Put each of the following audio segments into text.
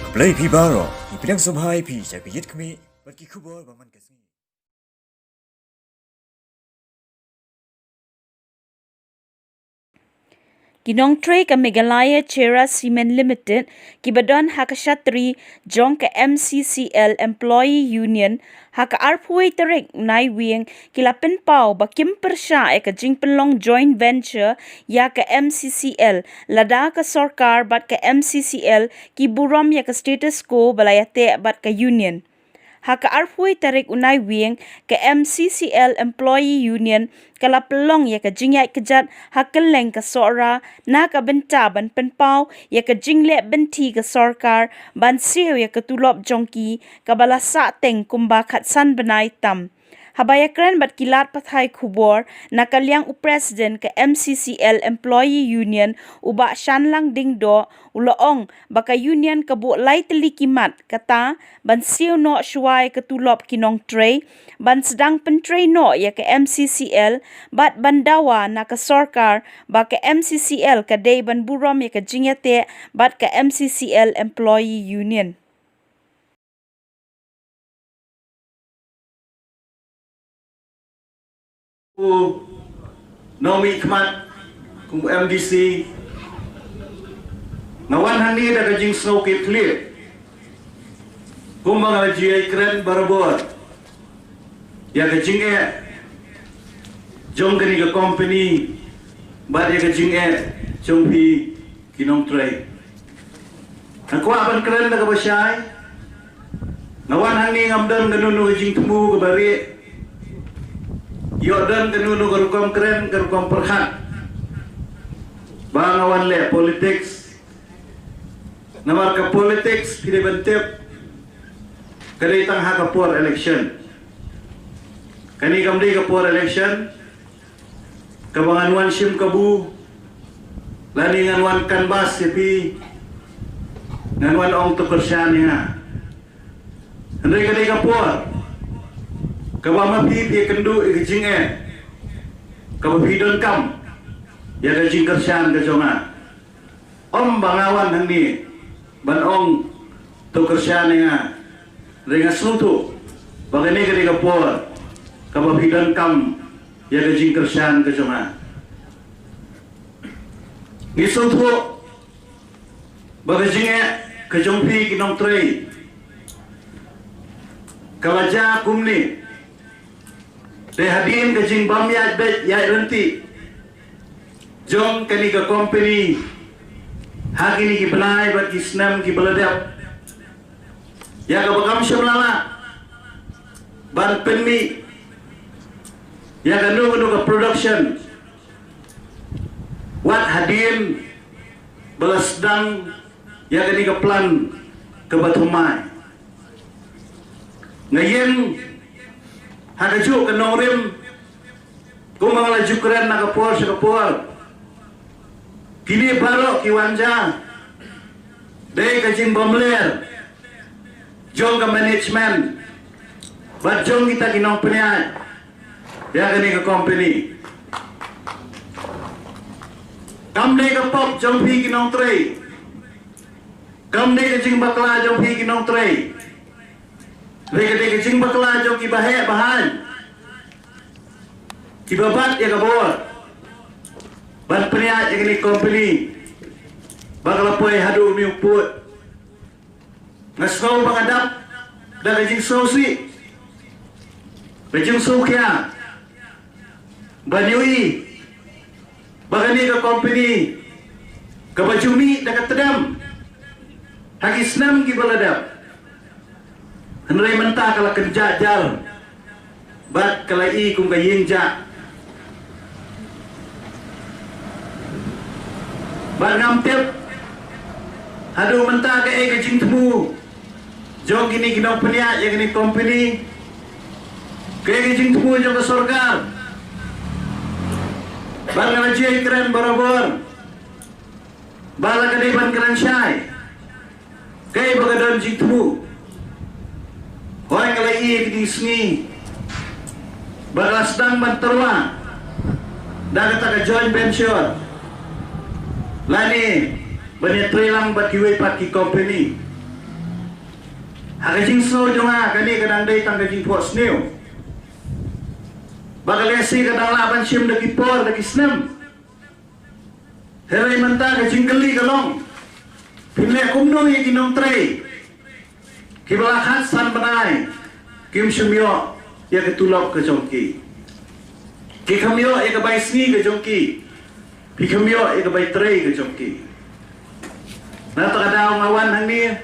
Play pi baro, ipinang sabhay pi sa kayit kami, ba't kikubor ba man kasi? Ginong Trey ka Meghalaya Chera Cement Limited, kibadon hakashatri jong ka MCCL Employee Union, haka arpway tarik naiwing kilapin pau bakim persya ka jingpenlong joint venture ya ka MCCL, lada ka sorkar bat ka MCCL, kiburam ya ka status quo balayate bat ka union. Haka arpway tarik unai wing ke MCCL Employee Union kalapelong ya ka jingyat kejat hakeleng ka sora na ka benta ban penpau ya ka jingle benti ka sorkar ban siu ya ka tulop jongki ka balasa teng kumba khatsan benai tam. Habayakran bat kilat pathai kubor na kalyang presiden ke MCCL Employee Union uba shanlang dingdo uloong baka union kabu lai teli kimat kata ban siu no shuai ketulop kinong tray ban sedang pentray no ya ke MCCL bat bandawa na ka sorkar baka MCCL kadai ban burom ya ke jingate bat ke MCCL Employee Union. Nomi Kmat kung MDC nawan hani da kajing snow kit clear kung mga GI kren barabor ya kajing jong kani ka company ba ya kajing jong pi kinong tray nakuha ban kren da kabasyay nawan hani ngamdam ganunu kajing tumu kabari Yodan kanunu karukom keren karukom perhat bangawan le politics namar ka politics pinibantip kaditang hakapor election kani kamdi kapor election kabangan wan sim kabu laningan wan kanbas sipi nganwan ong tukersyan nga andai kani kapor kabama pipi kendu ikijing kabapidon kam ya kajing kersyan kajonga om bangawan hangni ban ong to kersyan nga ringa sutu bagani kadi kapor kabapidon kam ya kajing kersyan kajonga ngisutu bagajing kajongpi kinong tray kawaja kumni Dehadin kajing bamyat bet ya renti jong kani ka company hagini ki belai bat ki snam ki beladap ya ka bakam syamlala ban penmi ya ka nu ka production wat hadin belasdang ya kani ka plan ke batumai ngayen hakajuk ke nongrim kung mga lajukran nakapor sa kapor kini baro kiwanja day kajing bomler jong ka management bat jong kita kinong peniat ya kani ka company kam day ka pop jong pi kinong tray kam day kajing bakla jong pi kinong tray Rega kajing bakla jong kibahe bahan kibabat ya kabor ban peniat yang ini company bakal poy hadu ni uput ngasau bangadap dan kajing sosi kajing sukya banyui bagani ka company kabajumi dekat tedam hagisnam kibaladap Henry mentah kalau kerjajar bat kalai kung kayinja bat ngamtip hadu mentah ke kajing temu jong kini kinong peniat yang ini company ke kajing temu jong ke sorgar bat ngalajai keren barabor bala kadiban keren syai kay bagadon jing temu Hoy kalai kini sni Barasdang banterwa Dagat ka joint venture Lani Banitri lang bat kiwi pat ki company Hakajing so jonga kani kadang day tang kajing pos new. Bagalesi kadang laban sim daki por daki snem. Herai manta kajing geli kalong. Pile kumno ye kinong tray. Kibalakat san banai. Kim sumyo ya ketulok ke jongki. Ki kamyo ya ke bai sni ke jongki. Pi kamyo ya ke bai tray ke jongki. Na to kada ngawan hang ni.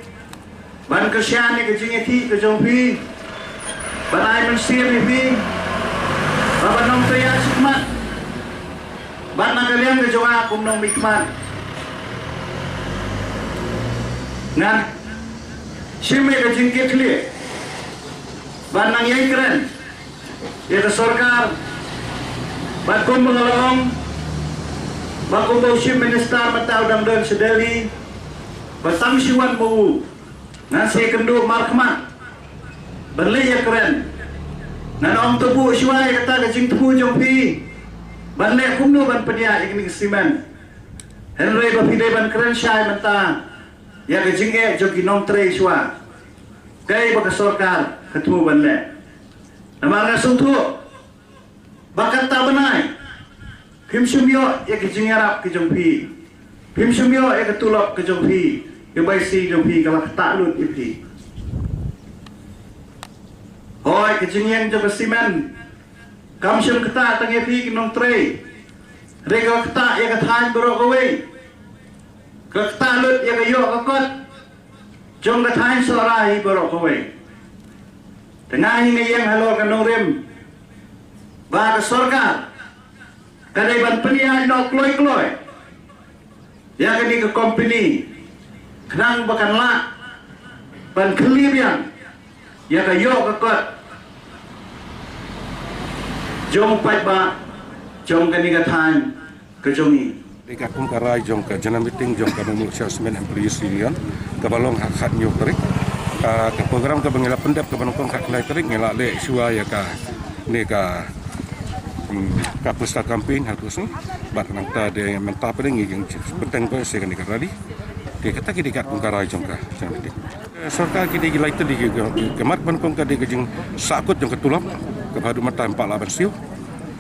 Ban kesyan ni ke jingeti ke jongpi. Banai mensir ni pi. Baban nong tray sikmat. Ban nakaliam ke jonga kum nong mikmat. Ngan Sime ke jingkit li ban nang yai keren ya ke sorkar ban kum mengalong ban kum bau sim minister matau dang dan sedeli batang siwan mau nasi kendo markmat ban le ya keren nan om tebu siwai kata ke jing tebu jongpi ban le kum no ban pedia ikni simen henry bapide ban keren syai mata ya ke jingge joki nong tre siwa kai baka sorkar ketemu banle nama ngasung tu bakat tak benai kim sumyo ya ke jingarap ke jongpi kim sumyo ya ke tulok ke jongpi ke baisi jongpi kalau tak lut ipi hoi ke jingyang jo simen kam sum kata tangepi ke nong tre rega kata ya ke than bro kowe ke lut ya ke yo ke kot jom ke than sorai bro kowe tengah ini yang halo kanong rem ba ke sorga kadai ban penia no kloi ya ke ni ke company kenang bakan la ban kelib yang ya ke yo ke kot jom pai ba jom ke ni ke than ke jongi Dekat kumkarai jong ke jana meeting jong ke nomor salesman employees union ke balong hak new tarik ke program ke bangila pendap ke banong hak nai tarik ngela le sua ya ka ne ka pusta campaign hal kusung bat nang ta de menta pedeng yang peteng ko se kan dikarali ke kata ki dekat kumkarai jong ke jana meeting sorka ki de gilai tu di ke mat ban kong ka de jing sakut jong ke tulok ke padu mata 48 siu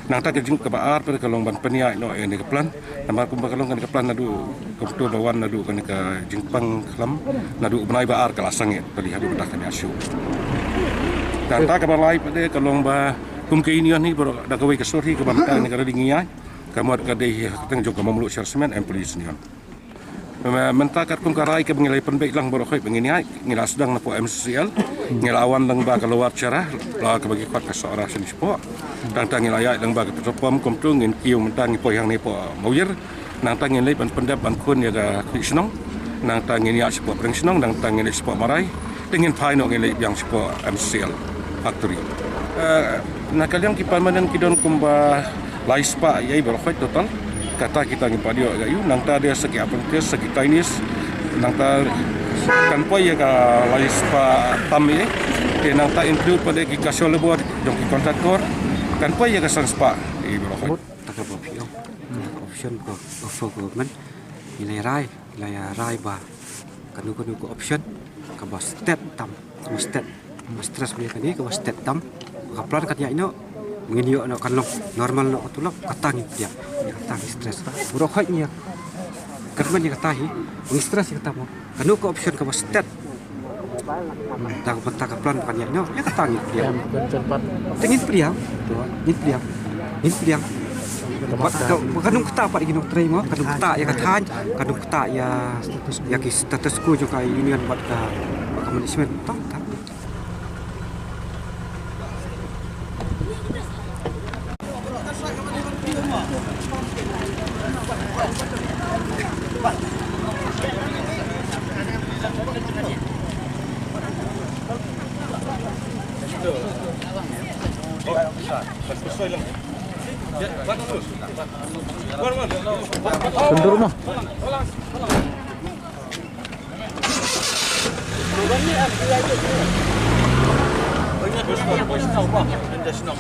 nang ta jing ke baar pada kalong ban penia no ini ke plan nama ku bakalong kan ke plan nadu ke tu bawan nadu kan ke jingpang kelam nadu benai baar ke lasang ya tadi hadu bedak kan asu dan ta ke balai pada kalong ba kum ke ini ni baru dak ke sori ke bamta ni kada dingia kamu ka de teng jong ke mamluk salesman employees ni mentakat kum karai ke bengilai penbaik lang baru khoi bengini ngila sedang napo MCL ngilawan lang ba keluar cara la ke bagi kuat ke seorang sini sepo dan tangi layak lang ba ke petopom kum tu ngin kiu mentang po yang ni po mawir nang tangi lai ban pendap ban kun ya ga krisnong nang tangi ya sepo pringsnong nang tangi ni sepo marai dengan pai no ngilai yang sepo MCL factory nak kalian kipalmanan kidon kumba laispa yai baru khoi total kata kita ni padio gayu nang ta dia segi apprentice segi Chinese nang ta kan poi ya ka lais pa tami ke nang ta include pada ki kasol lebor jong ki kontraktor kan poi ya ka sanspa i bro tak apa pio option ko offer ko man nilai rai ba kanu ko option ka ba step tam step stress punya kan ni ka ba step tam ka plan kat ya ino menginyo no kanlong normal no tulok katangi dia katangi stress bro khoi nya kerman nya katahi ung stress ya katamo kanu ko option ka stat tak pentak plan kan ya no ya katangi dia tengin priang to ni priang kanung kata apa digino tray mo kanung kata ya katan kanung kata ya ki status ko jo kai union buat ka management tak Bentur mah. Banyak bos tahu apa? Dan dah senang